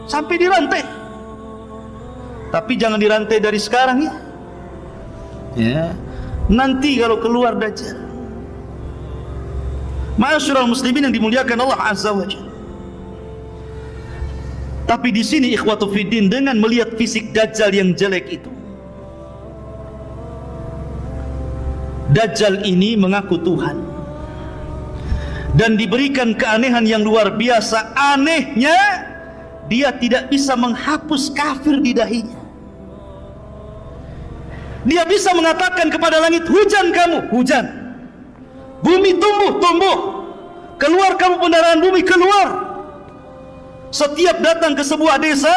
sampai dirantai. Tapi jangan dirantai dari sekarang ya. Ya, nanti kalau keluar Dajjal. Ma'asyiral muslimin yang dimuliakan Allah Azza wa Jalla. Tapi di sini ikhwatu fiddin, dengan melihat fisik Dajjal yang jelek itu, Dajjal ini mengaku Tuhan dan diberikan keanehan yang luar biasa. Anehnya, dia tidak bisa menghapus kafir di dahinya. Dia bisa mengatakan kepada langit, hujan kamu, hujan. Bumi tumbuh, tumbuh. Keluar kamu pendaraan bumi, keluar. Setiap datang ke sebuah desa,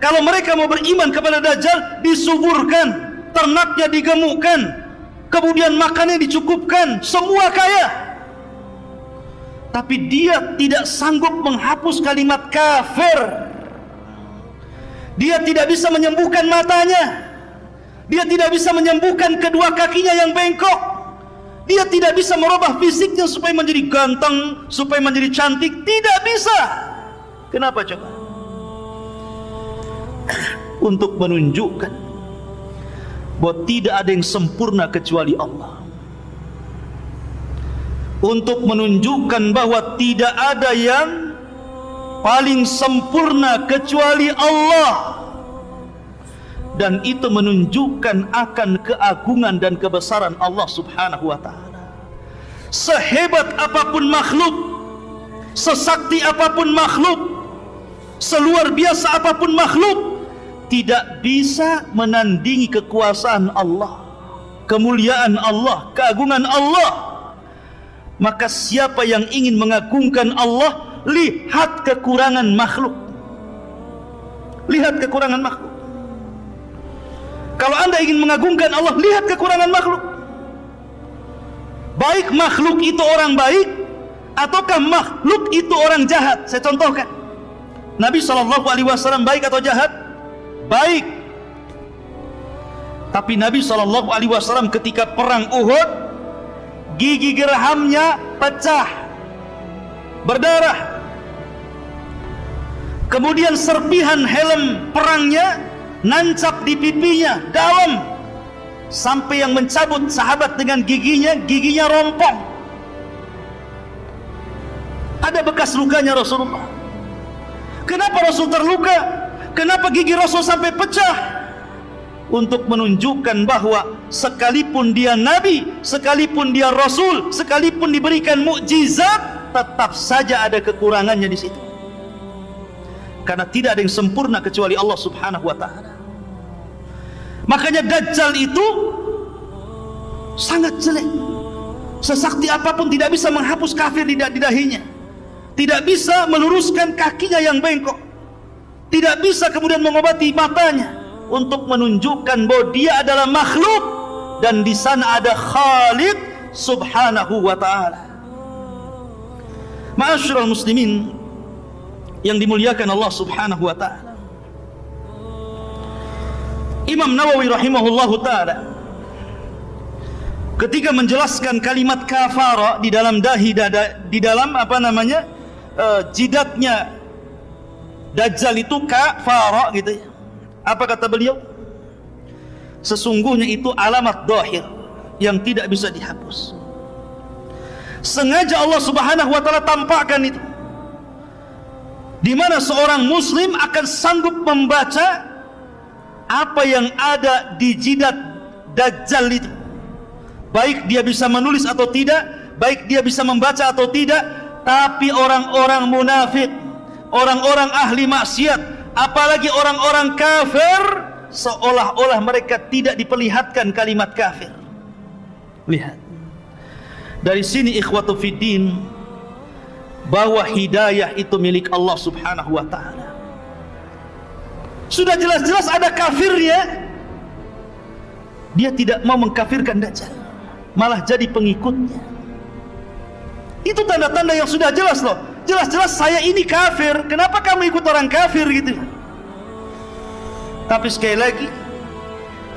kalau mereka mau beriman kepada Dajjal, disuburkan, ternaknya digemukkan, kemudian makannya dicukupkan, semua kaya. Tapi dia tidak sanggup menghapus kalimat kafir. Dia tidak bisa menyembuhkan matanya. Dia tidak bisa menyembuhkan kedua kakinya yang bengkok. Dia tidak bisa merubah fisiknya supaya menjadi ganteng, supaya menjadi cantik. Tidak bisa. Kenapa coba? Untuk menunjukkan bahwa tidak ada yang sempurna kecuali Allah. Untuk menunjukkan bahwa tidak ada yang paling sempurna kecuali Allah. Dan itu menunjukkan akan keagungan dan kebesaran Allah Subhanahu wa ta'ala. Sehebat apapun makhluk, sesakti apapun makhluk, seluar biasa apapun makhluk, tidak bisa menandingi kekuasaan Allah, kemuliaan Allah, keagungan Allah. Maka siapa yang ingin mengagungkan Allah, lihat kekurangan makhluk. Lihat kekurangan makhluk. Kalau anda ingin mengagungkan Allah, lihat kekurangan makhluk. Baik makhluk itu orang baik, ataukah makhluk itu orang jahat. Saya contohkan, Nabi SAW baik atau jahat? Baik. Tapi Nabi SAW ketika perang Uhud, gigi gerhamnya pecah, berdarah. Kemudian serpihan helm perangnya nancap di pipinya dalam, sampai yang mencabut sahabat dengan giginya rompong. Ada bekas lukanya Rasulullah. Kenapa Rasul terluka? Kenapa gigi Rasul sampai pecah? Untuk menunjukkan bahwa sekalipun dia Nabi, sekalipun dia Rasul, sekalipun diberikan mukjizat, tetap saja ada kekurangannya di situ. Karena tidak ada yang sempurna kecuali Allah Subhanahu wa ta'ala. Makanya Dajjal itu sangat jelek. Sesakti apapun tidak bisa menghapus kafir di dahinya. Tidak bisa meluruskan kakinya yang bengkok. Tidak bisa kemudian mengobati matanya, untuk menunjukkan bahwa dia adalah makhluk dan di sana ada Khaliq Subhanahu wa ta'ala. Ma'asyiral muslimin yang dimuliakan Allah Subhanahu wa ta'ala, Imam Nawawi rahimahullahu ta'ala ketika menjelaskan kalimat kafara di dalam dahi di dalam jidatnya Dajjal itu kafara gitu ya. Apa kata beliau? Sesungguhnya itu alamat dhahir yang tidak bisa dihapus. Sengaja Allah Subhanahu wa ta'ala tampakkan itu, di mana seorang muslim akan sanggup membaca apa yang ada di jidat Dajjal itu. Baik dia bisa menulis atau tidak, baik dia bisa membaca atau tidak. Tapi orang-orang munafik, orang-orang ahli maksiat, apalagi orang-orang kafir, seolah-olah mereka tidak diperlihatkan kalimat kafir. Lihat dari sini ikhwatu fiddin, bahwa hidayah itu milik Allah Subhanahu wa ta'ala. Sudah jelas-jelas ada kafirnya, dia tidak mau mengkafirkan Dajjal, malah jadi pengikutnya. Itu tanda-tanda yang sudah jelas loh. Jelas-jelas saya ini kafir, kenapa kamu ikut orang kafir gitu. Tapi sekali lagi,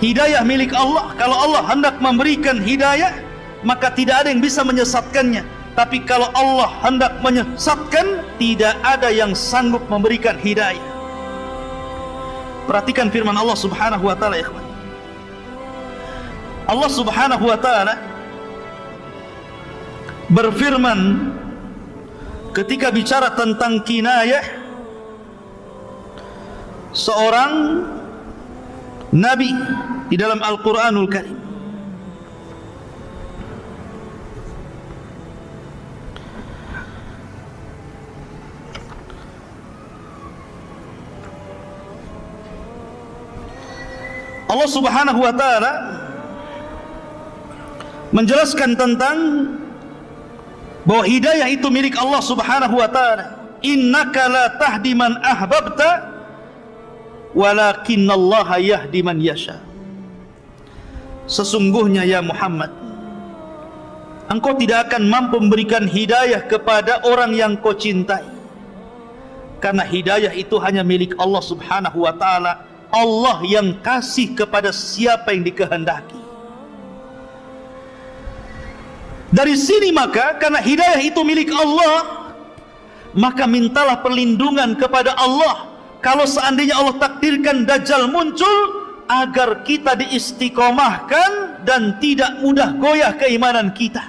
hidayah milik Allah. Kalau Allah hendak memberikan hidayah, maka tidak ada yang bisa menyesatkannya. Tapi kalau Allah hendak menyesatkan, tidak ada yang sanggup memberikan hidayah. Perhatikan firman Allah Subhanahu wa taala, ikhwan. Allah Subhanahu wa taala berfirman ketika bicara tentang kinayah seorang nabi di dalam Al-Qur'anul Karim. Allah Subhanahu wa taala menjelaskan tentang bahwa hidayah itu milik Allah Subhanahu wa taala. Innaka la tahdi man ahbabta walakinallaha yahdi man yasha. Sesungguhnya ya Muhammad, engkau tidak akan mampu memberikan hidayah kepada orang yang kau cintai, karena hidayah itu hanya milik Allah Subhanahu wa taala. Allah yang kasih kepada siapa yang dikehendaki. Dari sini maka, karena hidayah itu milik Allah, maka mintalah perlindungan kepada Allah kalau seandainya Allah takdirkan Dajjal muncul, agar kita diistiqomahkan dan tidak mudah goyah keimanan kita.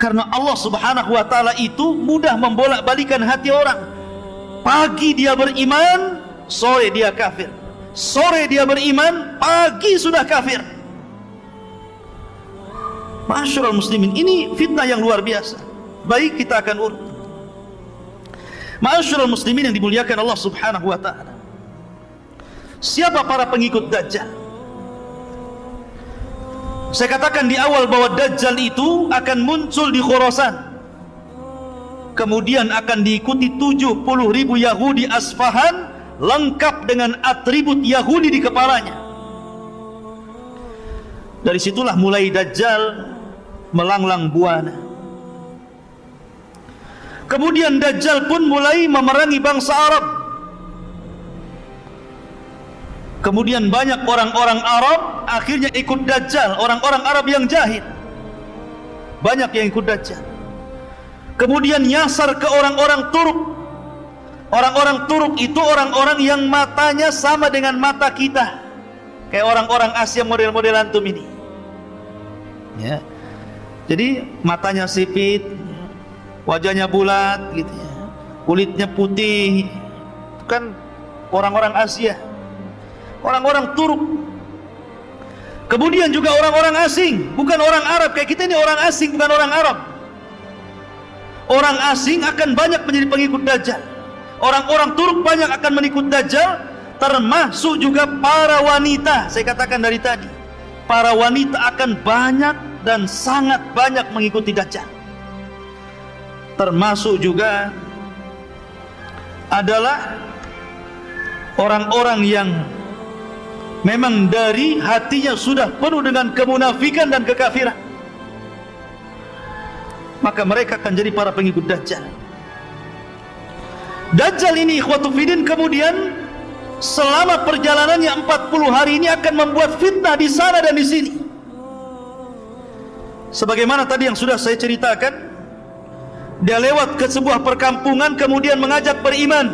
Karena Allah Subhanahu wa taala itu mudah membolak-balikan hati orang. Pagi dia beriman, sore dia kafir. Sore dia beriman, pagi sudah kafir. Ma'asyiral muslimin, ini fitnah yang luar biasa. Baik, kita akan urut. Ma'asyiral muslimin yang dimuliakan Allah Subhanahu wa taala. Siapa para pengikut Dajjal? Saya katakan di awal bahwa Dajjal itu akan muncul di Khurasan, kemudian akan diikuti 70.000 Yahudi Asfahan, lengkap dengan atribut Yahudi di kepalanya. Dari situlah mulai Dajjal melanglang buana. Kemudian Dajjal pun mulai memerangi bangsa Arab. Kemudian banyak orang-orang Arab akhirnya ikut Dajjal, orang-orang Arab yang jahil. Banyak yang ikut Dajjal. Kemudian nyasar ke orang-orang Turk. Orang-orang Turk itu orang-orang yang matanya sama dengan mata kita, kayak orang-orang Asia model-model antum ini, ya. Jadi matanya sipit, wajahnya bulat gitu ya, kulitnya putih. Itu kan orang-orang Asia, orang-orang Turk. Kemudian juga orang-orang asing, bukan orang Arab kayak kita ini, orang asing bukan orang Arab. Orang asing akan banyak menjadi pengikut Dajjal. Orang-orang Turk banyak akan mengikut Dajjal, termasuk juga para wanita. Saya katakan dari tadi, para wanita akan banyak dan sangat banyak mengikuti Dajjal. Termasuk juga adalah orang-orang yang memang dari hatinya sudah penuh dengan kemunafikan dan kekafiran, maka mereka akan jadi para pengikut Dajjal. Dajjal ini ikhwatu fiddin kemudian selama perjalanannya 40 hari ini akan membuat fitnah di sana dan di sini. Sebagaimana tadi yang sudah saya ceritakan, dia lewat ke sebuah perkampungan kemudian mengajak beriman.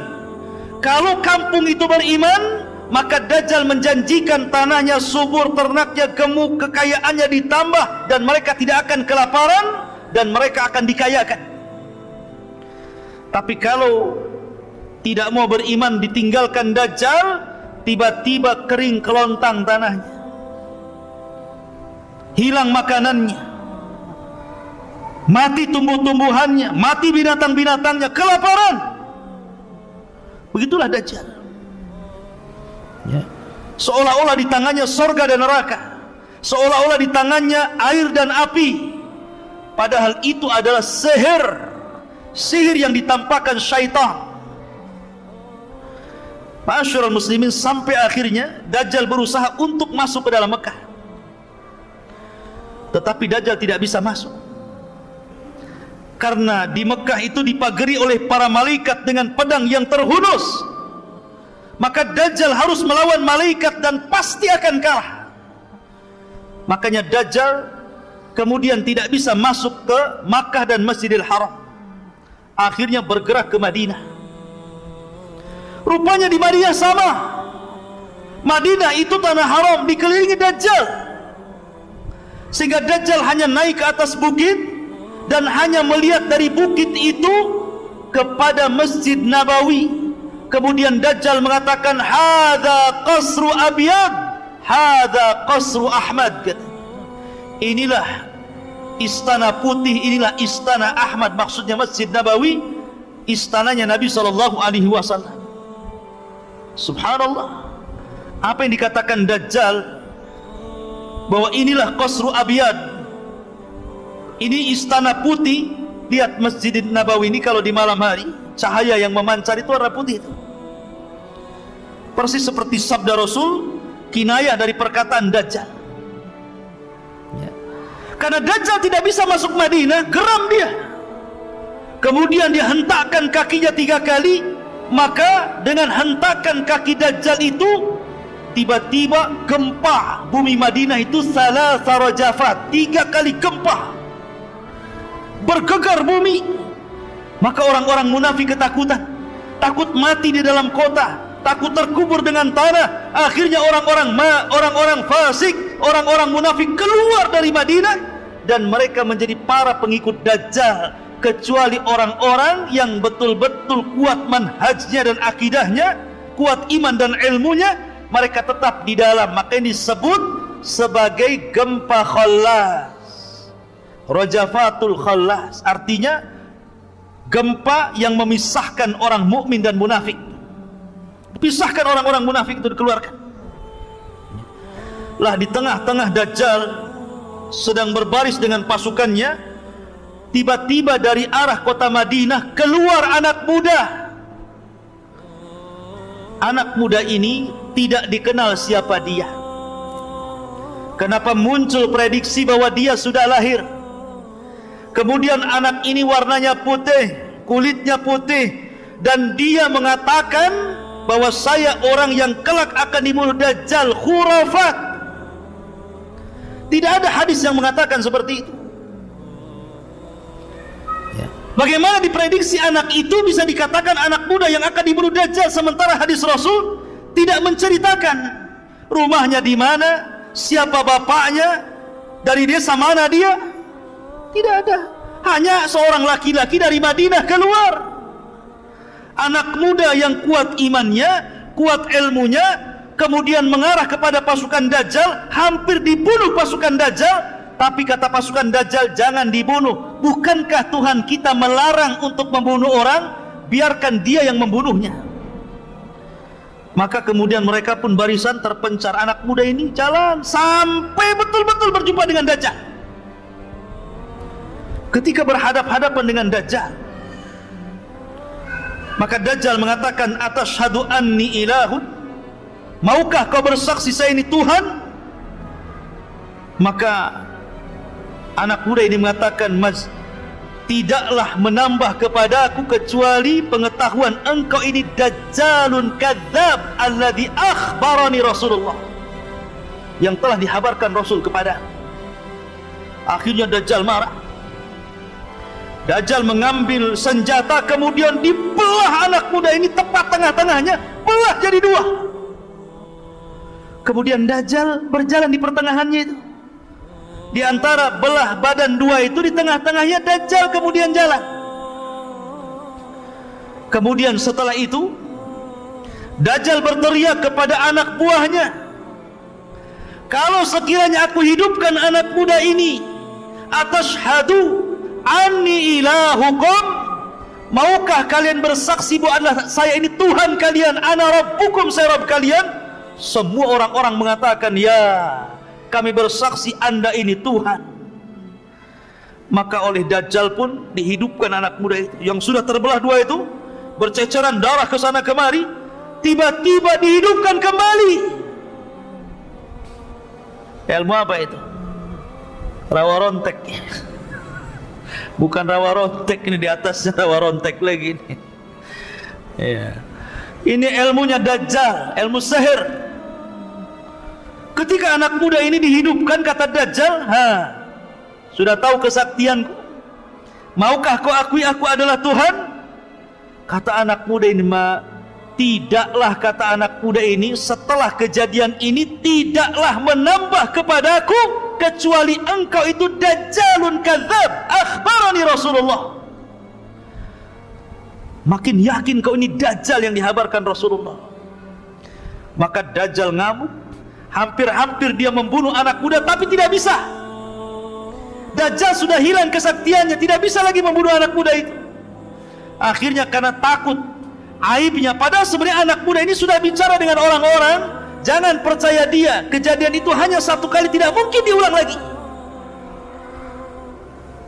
Kalau kampung itu beriman, maka Dajjal menjanjikan tanahnya subur, ternaknya gemuk, kekayaannya ditambah, dan mereka tidak akan kelaparan dan mereka akan dikayakan. Tapi kalau tidak mau beriman, ditinggalkan Dajjal, tiba-tiba kering kelontang tanahnya, hilang makanannya, mati tumbuh-tumbuhannya, mati binatang-binatangnya, kelaparan. Begitulah Dajjal, ya. Seolah-olah di tangannya sorga dan neraka, seolah-olah di tangannya air dan api. Padahal itu adalah sihir yang ditampakkan syaitan. Ma'asyiral muslimin, sampai akhirnya Dajjal berusaha untuk masuk ke dalam Mekah, tetapi Dajjal tidak bisa masuk, karena di Mekah itu dipagari oleh para malaikat dengan pedang yang terhunus. Maka Dajjal harus melawan malaikat dan pasti akan kalah. Makanya Dajjal kemudian tidak bisa masuk ke Makkah dan Masjidil Haram, akhirnya bergerak ke Madinah. Rupanya di Madinah sama. Madinah itu tanah haram, dikelilingi Dajjal, sehingga Dajjal hanya naik ke atas bukit dan hanya melihat dari bukit itu kepada Masjid Nabawi. Kemudian Dajjal mengatakan, hadza qasru Abyad, hadza qasru Ahmad. Inilah istana putih, inilah istana Ahmad. Maksudnya Masjid Nabawi, istananya Nabi SAW. Subhanallah. Apa yang dikatakan Dajjal, bahwa inilah qasru Abyad, ini istana putih. Lihat Masjid Nabawi ini kalau di malam hari, cahaya yang memancar itu warna putih itu. Persis seperti sabda Rasul, kinayah dari perkataan Dajjal. Ya. Karena Dajjal tidak bisa masuk Madinah, geram dia. Kemudian dia hentakkan kakinya 3 kali, maka dengan hentakan kaki Dajjal itu, tiba-tiba gempa bumi Madinah itu salasa rajafat, 3 kali gempa, bergegar bumi. Maka orang-orang munafik ketakutan, takut mati di dalam kota, takut terkubur dengan tanah. Akhirnya orang-orang fasik, orang-orang munafik keluar dari Madinah, dan mereka menjadi para pengikut Dajjal, kecuali orang-orang yang betul-betul kuat manhajnya dan akidahnya, kuat iman dan ilmunya, mereka tetap di dalam. Maka ini disebut sebagai gempa khallas, Rajafatul Khallas, artinya gempa yang memisahkan orang mukmin dan munafik. Pisahkan orang-orang munafik itu, dikeluarkan. Lah di tengah-tengah Dajjal sedang berbaris dengan pasukannya, tiba-tiba dari arah kota Madinah keluar anak muda. Anak muda ini tidak dikenal siapa dia. Kenapa muncul prediksi bahwa dia sudah lahir? Kemudian anak ini warnanya putih, kulitnya putih, dan dia mengatakan bahwa saya orang yang kelak akan dibunuh Dajjal. Khurafat. Tidak ada hadis yang mengatakan seperti itu. Bagaimana diprediksi anak itu bisa dikatakan anak muda yang akan dibunuh Dajjal, sementara hadis Rasul tidak menceritakan rumahnya di mana, siapa bapaknya, dari desa mana dia. Tidak ada. Hanya seorang laki-laki dari Madinah keluar. Anak muda yang kuat imannya, kuat ilmunya, kemudian mengarah kepada pasukan Dajjal, hampir dibunuh pasukan Dajjal. Tapi kata pasukan Dajjal, jangan dibunuh. Bukankah Tuhan kita melarang untuk membunuh orang? Biarkan dia yang membunuhnya. Maka kemudian mereka pun barisan terpencar. Anak muda ini jalan sampai betul-betul berjumpa dengan Dajjal. Ketika berhadap-hadapan dengan Dajjal, maka Dajjal mengatakan, atashhadu anni ilahun, maukah kau bersaksi saya ini Tuhan? Maka anak muda ini mengatakan, Mas, tidaklah menambah kepada aku kecuali pengetahuan engkau ini Dajjalun kadzab alladhi akhbarani Rasulullah, yang telah dihabarkan Rasul kepada. Akhirnya Dajjal marah. Dajjal mengambil senjata, kemudian dibelah anak muda ini tepat tengah-tengahnya, belah jadi 2. Kemudian Dajjal berjalan di pertengahannya itu. Di antara belah badan 2 itu, di tengah-tengahnya Dajjal kemudian jalan. Kemudian setelah itu Dajjal berteriak kepada anak buahnya, kalau sekiranya aku hidupkan anak muda ini, atashhadu anni ilahukum, maukah kalian bersaksi bahwa saya ini Tuhan kalian, ana rabbukum, saya Rabb kalian? Semua orang-orang mengatakan, ya, kami bersaksi Anda ini Tuhan. Maka oleh Dajjal pun dihidupkan anak muda itu, yang sudah terbelah 2 itu, berceceran darah ke sana kemari, tiba-tiba dihidupkan kembali. Ilmu apa itu? Rawa rontek. Bukan rawa rontek, ini di atasnya rawa rontek lagi ini. Ya. Ini ilmunya Dajjal, ilmu sihir. Ketika anak muda ini dihidupkan, kata Dajjal, sudah tahu kesaktianku, maukah kau akui aku adalah Tuhan? Kata anak muda ini, tidaklah, kata anak muda ini, setelah kejadian ini tidaklah menambah kepadaku kecuali engkau itu dajjalun kadzab, akhbarani Rasulullah. Makin yakin kau ini dajjal yang dihabarkan Rasulullah. Maka dajjal ngamuk, hampir-hampir dia membunuh anak muda, tapi tidak bisa. Dajjal sudah hilang kesaktiannya, tidak bisa lagi membunuh anak muda itu. Akhirnya karena takut aibnya, padahal sebenarnya anak muda ini sudah bicara dengan orang-orang, jangan percaya dia, kejadian itu hanya satu kali, tidak mungkin diulang lagi.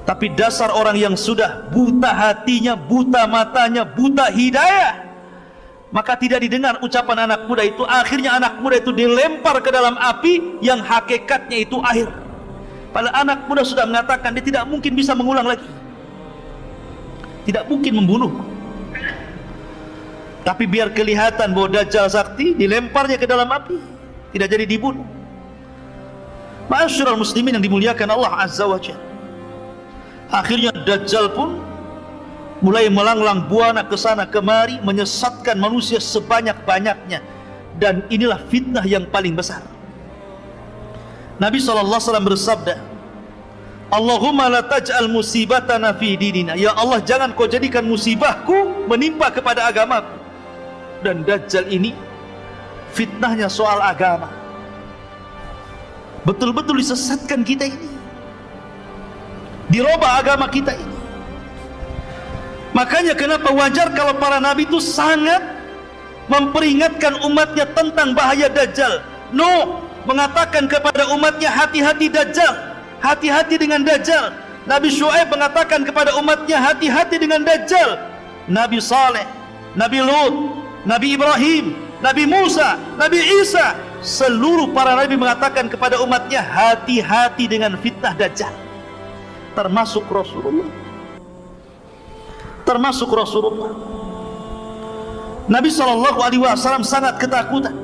Tapi dasar orang yang sudah buta hatinya, buta matanya, buta hidayah, maka tidak didengar ucapan anak muda itu. Akhirnya anak muda itu dilempar ke dalam api yang hakikatnya itu air. Padahal anak muda sudah mengatakan dia tidak mungkin bisa mengulang lagi, tidak mungkin membunuh. Tapi biar kelihatan bahwa dajjal sakti, dilemparnya ke dalam api, tidak jadi dibunuh. Ma'asyiral muslimin yang dimuliakan Allah Azza wa Jalla, akhirnya dajjal pun mulai melanglang buana ke sana kemari, menyesatkan manusia sebanyak-banyaknya. Dan inilah fitnah yang paling besar. Nabi SAW bersabda, Allahumma la taj'al musibatana fi dinina. Ya Allah, jangan kau jadikan musibahku menimpa kepada agamaku. Dan dajjal ini fitnahnya soal agama, betul-betul disesatkan kita ini, dirubah agama kita ini. Makanya kenapa wajar kalau para nabi itu sangat memperingatkan umatnya tentang bahaya dajjal. Nuh mengatakan kepada umatnya, hati-hati dajjal, hati-hati dengan dajjal. Nabi Syuaib mengatakan kepada umatnya, hati-hati dengan dajjal. Nabi Saleh, Nabi Lut, Nabi Ibrahim, Nabi Musa, Nabi Isa, seluruh para nabi mengatakan kepada umatnya, hati-hati dengan fitnah dajjal. Termasuk Rasulullah. Termasuk Rasulullah. Nabi SAW sangat ketakutan,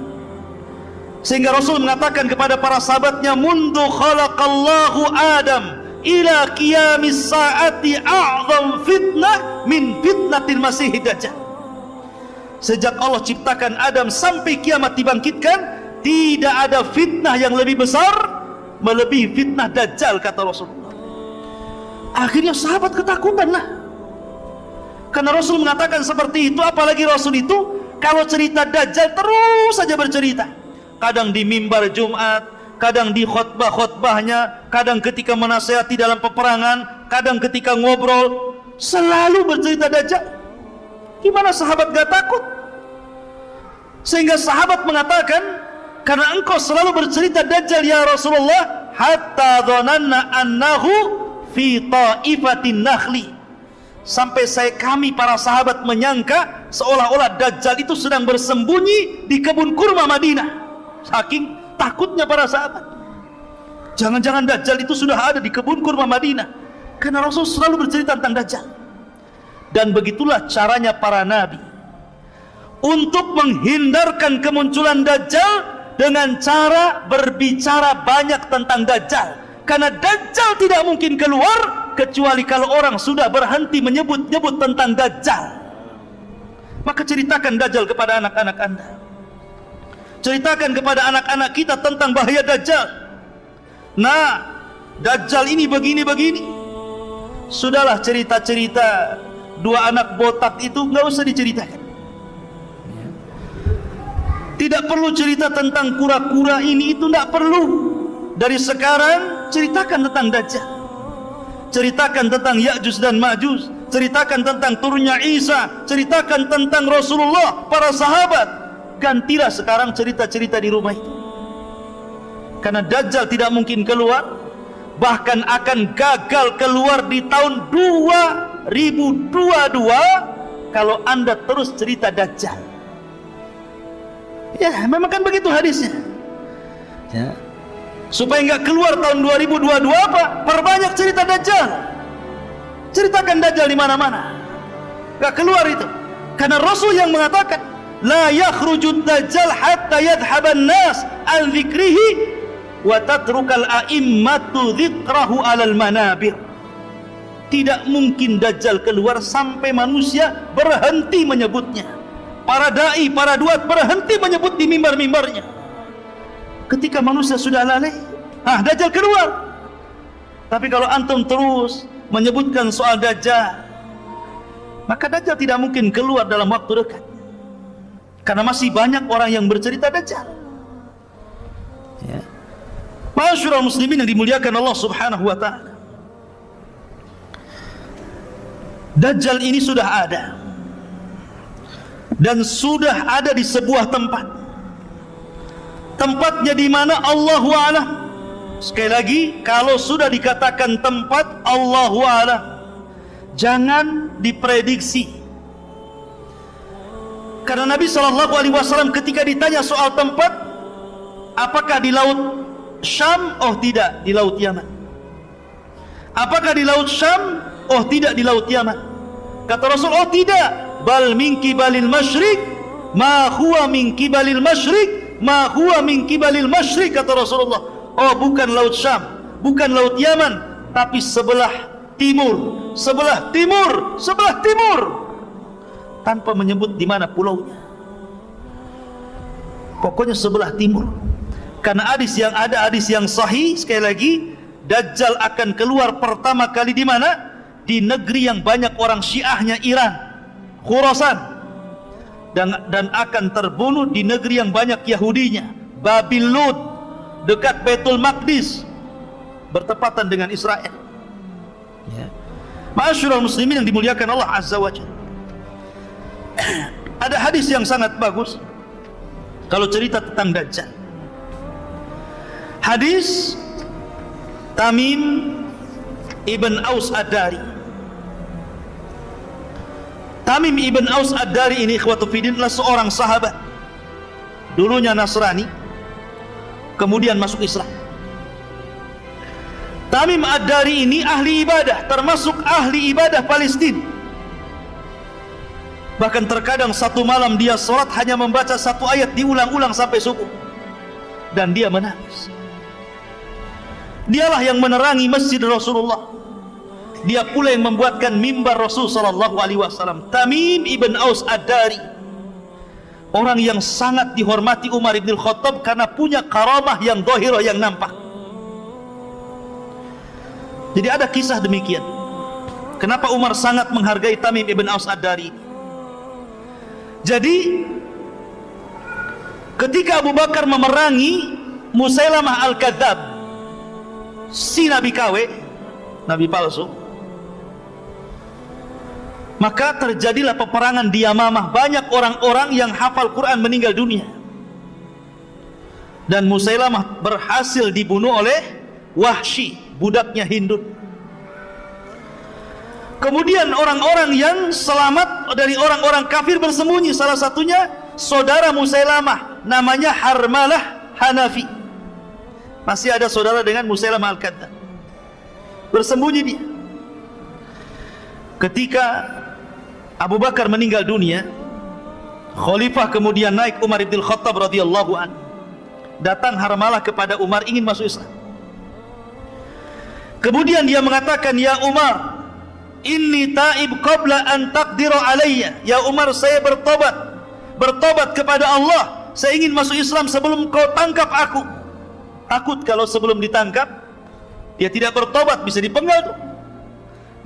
sehingga Rasul mengatakan kepada para sahabatnya, mundu khalaqallahu Adam ila qiyamis saati a'zam fitnah min fitnatil masihid dajjal. Sejak Allah ciptakan Adam sampai kiamat dibangkitkan, tidak ada fitnah yang lebih besar melebihi fitnah dajjal, kata Rasulullah. Akhirnya sahabat ketakutan lah, karena Rasul mengatakan seperti itu. Apalagi Rasul itu kalau cerita dajjal terus saja bercerita, kadang di mimbar Jumat, kadang di khutbah-khutbahnya, kadang ketika menasihati dalam peperangan, kadang ketika ngobrol, selalu bercerita dajjal. Gimana sahabat gak takut? Sehingga sahabat mengatakan, karena engkau selalu bercerita dajjal ya Rasulullah, hatta dhananna annahu fi ta'ifatin nakhli, sampai kami para sahabat menyangka seolah-olah dajjal itu sedang bersembunyi di kebun kurma Madinah. Saking takutnya para sahabat, jangan-jangan dajjal itu sudah ada di kebun kurma Madinah, karena Rasul selalu bercerita tentang dajjal. Dan begitulah caranya para nabi untuk menghindarkan kemunculan dajjal, dengan cara berbicara banyak tentang dajjal. Karena dajjal tidak mungkin keluar kecuali kalau orang sudah berhenti menyebut-nyebut tentang dajjal. Maka ceritakan dajjal kepada anak-anak Anda, ceritakan kepada anak-anak kita tentang bahaya dajjal. Nah, dajjal ini begini-begini. Sudahlah cerita-cerita dua anak botak itu nggak usah diceritakan. Tidak perlu cerita tentang kura-kura ini itu, tidak perlu. Dari sekarang ceritakan tentang dajjal, ceritakan tentang Ya'juj dan Ma'juj, ceritakan tentang turunnya Isa, ceritakan tentang Rasulullah, para sahabat. Gantilah sekarang cerita-cerita di rumah itu, karena dajjal tidak mungkin keluar, bahkan akan gagal keluar di tahun 2022 kalau Anda terus cerita dajjal. Ya, memang kan begitu hadisnya. Ya. Supaya nggak keluar tahun 2022 apa? Perbanyak cerita dajjal. Ceritakan dajjal di mana-mana. Nggak keluar itu. Karena Rasul yang mengatakan, la yakhrujud dajjal hatta yadhhaban nas an dzikrihi wa tatrukal a'immatu dzikrahu 'alal manabir. Tidak mungkin dajjal keluar sampai manusia berhenti menyebutnya, para dai, para duat berhenti menyebut di mimbar-mimbarnya. Ketika manusia sudah lalai, Dajjal keluar. Tapi kalau antum terus menyebutkan soal Dajjal, maka Dajjal tidak mungkin keluar dalam waktu dekat. Karena masih banyak orang yang bercerita Dajjal. Ya. Ma'asyiral muslimin yang dimuliakan Allah Subhanahu wa taala. Dajjal ini sudah ada. Dan sudah ada di sebuah tempat. Tempatnya di mana? Allahu a'lam. Sekali lagi, kalau sudah dikatakan tempat, Allahu a'lam, jangan diprediksi. Karena Nabi SAW ketika ditanya soal tempat, apakah di laut Syam? Oh tidak, di laut Yaman. Apakah di laut Syam? Oh tidak, di laut Yaman. Kata Rasul, oh tidak, bal min kibalil masyriq, ma huwa min kibalil masyriq, ma huwa min kibalil masyriq, kata Rasulullah. Oh bukan laut Syam, bukan laut Yaman, tapi sebelah timur, sebelah timur, sebelah timur, tanpa menyebut di mana pulaunya. Pokoknya sebelah timur. Karena hadis yang ada, hadis yang sahih, sekali lagi, Dajjal akan keluar pertama kali di mana? Di negeri yang banyak orang Syiahnya, Iran, Khurasan, dan akan terbunuh di negeri yang banyak Yahudinya, Babil Lud, dekat Baitul Maqdis, bertepatan dengan Israel. Ya. Ma'asyiral muslimin yang dimuliakan Allah Azza wa Jalla. Ada hadis yang sangat bagus kalau cerita tentang Dajjal. Hadis Tamim ibn Aus Ad-Dari. Tamim ibn Aus Ad-Dari ini, ikhwatu fiddin, adalah seorang sahabat. Dulunya Nasrani, kemudian masuk Islam. Tamim Ad-Dari ini ahli ibadah, termasuk ahli ibadah Palestina. Bahkan terkadang satu malam dia sholat hanya membaca satu ayat diulang-ulang sampai subuh, dan dia menangis. Dialah yang menerangi masjid Rasulullah. Dia pula yang membuatkan mimbar Rasul sallallahu alaihi wasallam. Tamim ibn Aus Ad-Dari, orang yang sangat dihormati Umar ibn Khattab karena punya karamah yang zahirah, yang nampak. Jadi ada kisah demikian. Kenapa Umar sangat menghargai Tamim ibn Aus Ad-Dari? Jadi ketika Abu Bakar memerangi Musailamah Al-Kadzab, si Nabi KW, Nabi palsu, maka terjadilah peperangan di Yamamah. Banyak orang-orang yang hafal Quran meninggal dunia, dan Musailamah berhasil dibunuh oleh Wahsy, budaknya Hindun. Kemudian orang-orang yang selamat dari orang-orang kafir bersembunyi. Salah satunya saudara Musailamah, namanya Harmalah Hanafi. Masih ada saudara dengan Musailamah Al-Kadzab, bersembunyi dia. Ketika Abu Bakar meninggal dunia, khalifah kemudian naik, Umar ibn Khattab radhiyallahu an. Datang Harmalah kepada Umar ingin masuk Islam. Kemudian dia mengatakan, ya Umar, inni taib qabla an taqdiru alayya. Ya Umar, saya bertobat kepada Allah. Saya ingin masuk Islam sebelum kau tangkap aku. Takut kalau sebelum ditangkap dia tidak bertobat, bisa dipenggal tuh.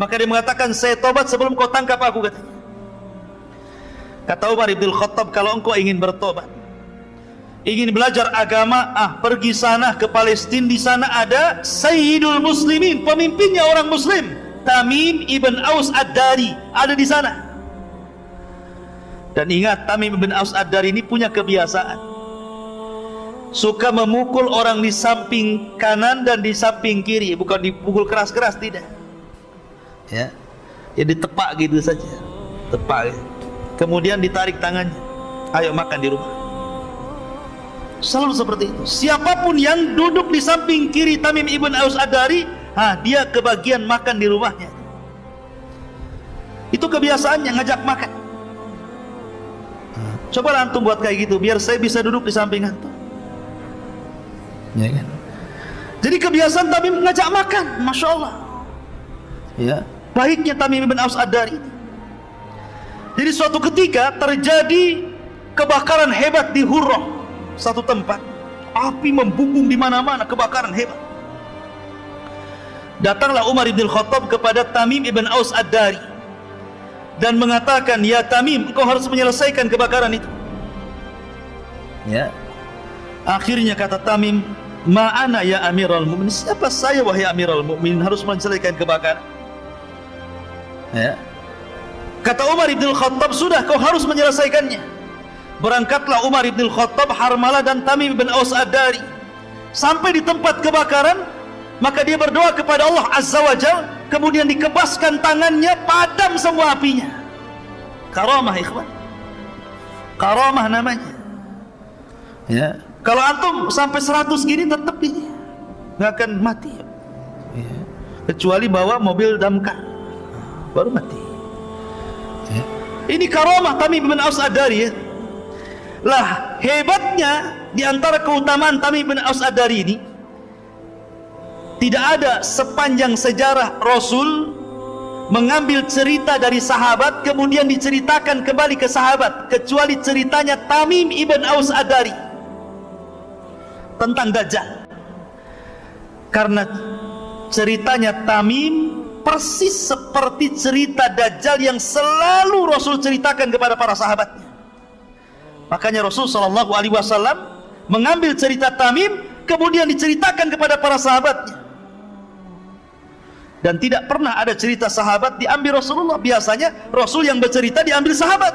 Maka dia mengatakan, saya tobat sebelum kau tangkap aku, katanya. Kata Umar ibn Khattab, kalau engkau ingin bertobat, ingin belajar agama, pergi sana ke Palestina. Di sana ada Sayyidul Muslimin, pemimpinnya orang Muslim, Tamim ibn Aus Ad-Dari, ada di sana. Dan ingat, Tamim ibn Aus Ad-Dari ini punya kebiasaan, suka memukul orang di samping kanan dan di samping kiri. Bukan dipukul keras-keras, tidak. Ya, ditepak gitu saja, tepak gitu. Kemudian ditarik tangannya, ayo makan di rumah. Selalu seperti itu. Siapapun yang duduk di samping kiri Tamim ibn Aus Ad-Dari, dia kebagian makan di rumahnya. Itu kebiasaannya, ngajak makan. Coba antum buat kayak gitu, biar saya bisa duduk di samping antum. Ya kan? Jadi kebiasaan Tamim ngajak makan, masya Allah. Ya, baiknya Tamim ibn Aus Ad-Dari. Jadi suatu ketika terjadi kebakaran hebat di Hurrah, satu tempat. Api membumbung di mana-mana, kebakaran hebat. Datanglah Umar ibn Khattab kepada Tamim ibn Aus Ad-Dari dan mengatakan, "Ya Tamim, engkau harus menyelesaikan kebakaran itu." Ya. Akhirnya kata Tamim, "Ma'ana ya Amirul Mukminin." Siapa saya wahai Amirul Mukminin harus menyelesaikan kebakaran? Ya. Kata Umar ibn Khattab, "Sudah, kau harus menyelesaikannya." Berangkatlah Umar ibn Khattab, Harmalah dan Tamim ibn Aus Ad-Dari. Sampai di tempat kebakaran, maka dia berdoa kepada Allah Azza wa Jalla, kemudian dikebaskan tangannya, padam semua apinya. Karamah, ikhwan. Karamah namanya. Ya. Kalau antum sampai 100 gini tetap ini nggak akan mati. Ya. Kecuali bawa mobil damkar, baru mati. Ya. Ini karamah Tamim ibn Aus Ad-Dari, ya. Lah, hebatnya di antara keutamaan Tamim bin Aus Ad-Dari ini, tidak ada sepanjang sejarah Rasul mengambil cerita dari sahabat kemudian diceritakan kembali ke sahabat, kecuali ceritanya Tamim ibn Aus Ad-Dari tentang Dajjal. Karena ceritanya Tamim persis seperti cerita Dajjal yang selalu Rasul ceritakan kepada para sahabatnya. Makanya Rasul SAW mengambil cerita Tamim kemudian diceritakan kepada para sahabatnya. Dan tidak pernah ada cerita sahabat diambil Rasulullah. Biasanya Rasul yang bercerita diambil sahabat.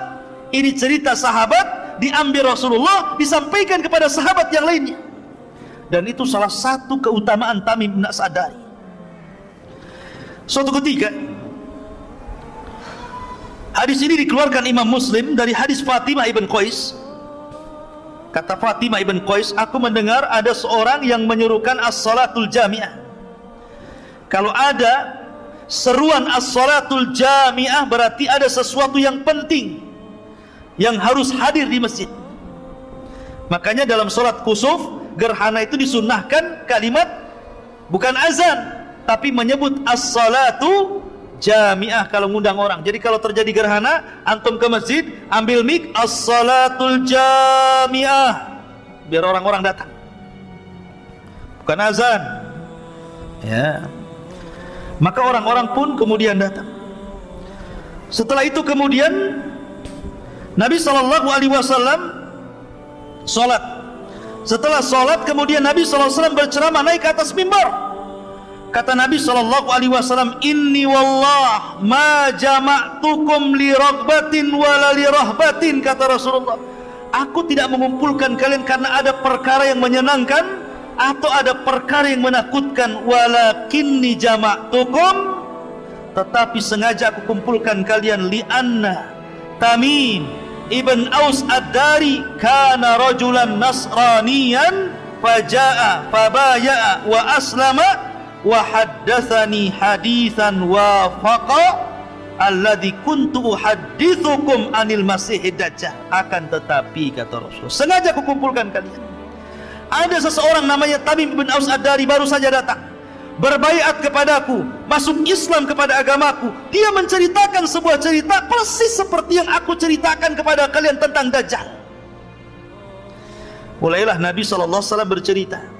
Ini cerita sahabat diambil Rasulullah, disampaikan kepada sahabat yang lainnya. Dan itu salah satu keutamaan Tamim bin Aus Ad-Dari. Suatu ketika, hadis ini dikeluarkan Imam Muslim dari hadis Fatimah ibn Qais. Kata Fatimah ibn Qais, "Aku mendengar ada seorang yang menyerukan as-salatul jami'ah." Kalau ada seruan as-salatul jami'ah, berarti ada sesuatu yang penting yang harus hadir di masjid. Makanya dalam salat kusuf, gerhana itu disunnahkan kalimat bukan azan, tapi menyebut as-salatu jami'ah kalau ngundang orang. Jadi kalau terjadi gerhana, antum ke masjid, ambil mic, as-salatul jami'ah, biar orang-orang datang, bukan azan. Ya. Maka orang-orang pun kemudian datang. Setelah itu kemudian Nabi SAW sholat. Setelah sholat kemudian Nabi SAW berceramah naik ke atas mimbar. Kata Nabi SAW, "Inni wallah ma jama'tukum li raghbatin wala li rahbatin." Kata Rasulullah, aku tidak mengumpulkan kalian karena ada perkara yang menyenangkan atau ada perkara yang menakutkan. Walakinni jama'tukum, tetapi sengaja aku kumpulkan kalian, li'anna Tamim ibn Aus Ad-Dari kana rajulan nasraniyan faja'a fabaya'a wa aslama wa haddatsani haditsan wafaqa alladzi kuntu uhadditsukum anil masihid dajjal. Akan tetapi kata Rasul, sengaja aku kumpulkan kalian, ada seseorang namanya Tamim bin Aus Ad-Dari baru saja datang, berbaiat kepadaku, masuk Islam kepada agamaku. Dia menceritakan sebuah cerita persis seperti yang aku ceritakan kepada kalian tentang Dajjal. Mulailah Nabi SAW bercerita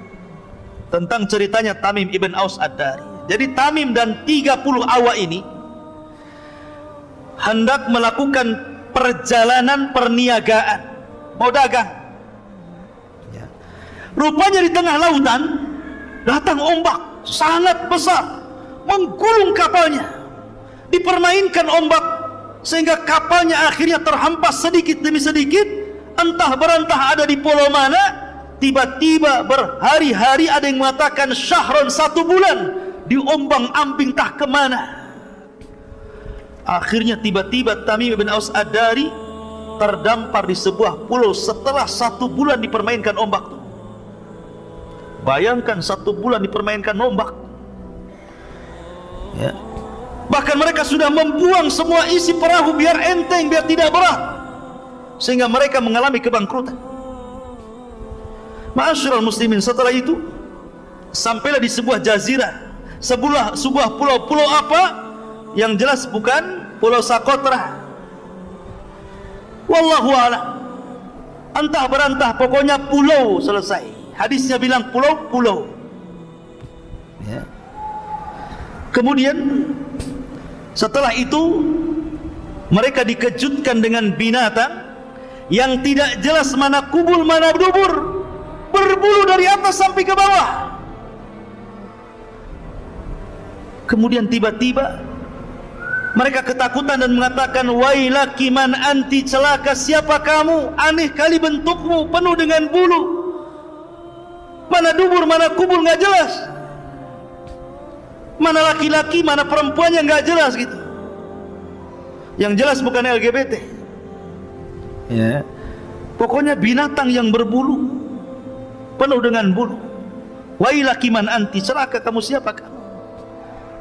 tentang ceritanya Tamim ibn Aus Ad-Dari. Jadi Tamim dan 30 awak ini hendak melakukan perjalanan perniagaan, mau dagang. Rupanya di tengah lautan datang ombak sangat besar, menggulung kapalnya, dipermainkan ombak sehingga kapalnya akhirnya terhempas sedikit demi sedikit, entah berentah ada di pulau mana. Tiba-tiba berhari-hari, ada yang mengatakan syahron, 1 bulan, diombang ambing tak kemana. Akhirnya tiba-tiba Tamim bin Aus Ad-Dari terdampar di sebuah pulau setelah 1 bulan dipermainkan ombak. Bayangkan 1 bulan dipermainkan ombak, ya. Bahkan mereka sudah membuang semua isi perahu biar enteng, biar tidak berat, sehingga mereka mengalami kebangkrutan. Ma'asyiral muslimin, setelah itu sampailah di sebuah jazirah, sebuah pulau apa yang jelas bukan Pulau Socotra. Wallahu a'lam. Entah berantah, pokoknya pulau selesai. Hadisnya bilang pulau-pulau. Ya. Kemudian setelah itu mereka dikejutkan dengan binatang yang tidak jelas mana kubul mana dubur, berbulu dari atas sampai ke bawah. Kemudian tiba-tiba mereka ketakutan dan mengatakan, wailaki man anti, celaka siapa kamu, aneh kali bentukmu, penuh dengan bulu, mana dubur mana kubul nggak jelas, mana laki-laki mana perempuannya nggak jelas gitu. Yang jelas bukan LGBT, ya. Pokoknya binatang yang berbulu, penuh dengan bulu. Wailaki man anti, celaka kamu siapa kamu.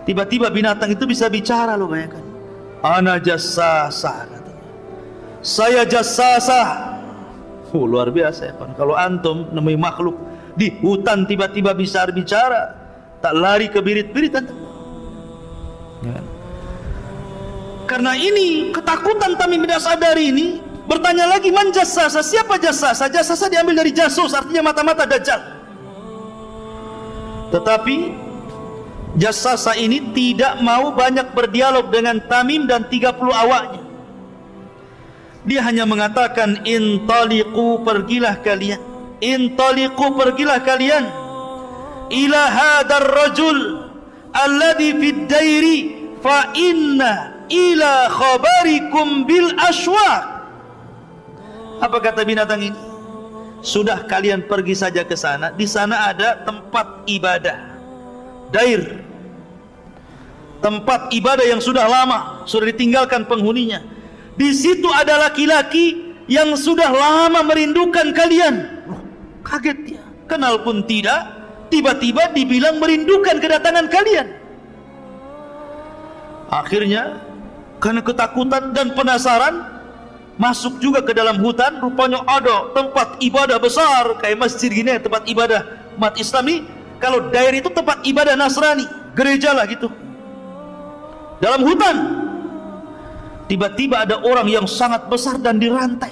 Tiba-tiba binatang itu bisa bicara, loh, bayangkan. Ana jassasa, katanya. Saya jassasa. Luar biasa ya, Pak. Kalau antum nemui makhluk di hutan tiba-tiba bisa bicara, tak lari ke birit-biritan. Ya. Karena ini ketakutan Tamim bin As-Sadari ini, bertanya lagi, man jassasa, siapa jassasa? Jassasa diambil dari jasus, artinya mata-mata Dajjal. Tetapi jassasa ini tidak mau banyak berdialog dengan Tamim dan 30 awaknya. Dia hanya mengatakan, intaliqu, pergilah kalian, intaliqu, pergilah kalian, ila hadar rajul alladhi fid dairi fa inna ila khabarikum bil ashwaq. Apa kata binatang ini? Sudah, kalian pergi saja ke sana. Di sana ada tempat ibadah, dair, tempat ibadah yang sudah lama, sudah ditinggalkan penghuninya. Di situ ada laki-laki yang sudah lama merindukan kalian. Kaget dia, kenal pun tidak, tiba-tiba dibilang merindukan kedatangan kalian. Akhirnya karena ketakutan dan penasaran, masuk juga ke dalam hutan. Rupanya ada tempat ibadah besar kayak masjid gini, tempat ibadah umat Islami. Kalau dair itu tempat ibadah Nasrani, gereja lah gitu. Dalam hutan tiba-tiba ada orang yang sangat besar dan dirantai.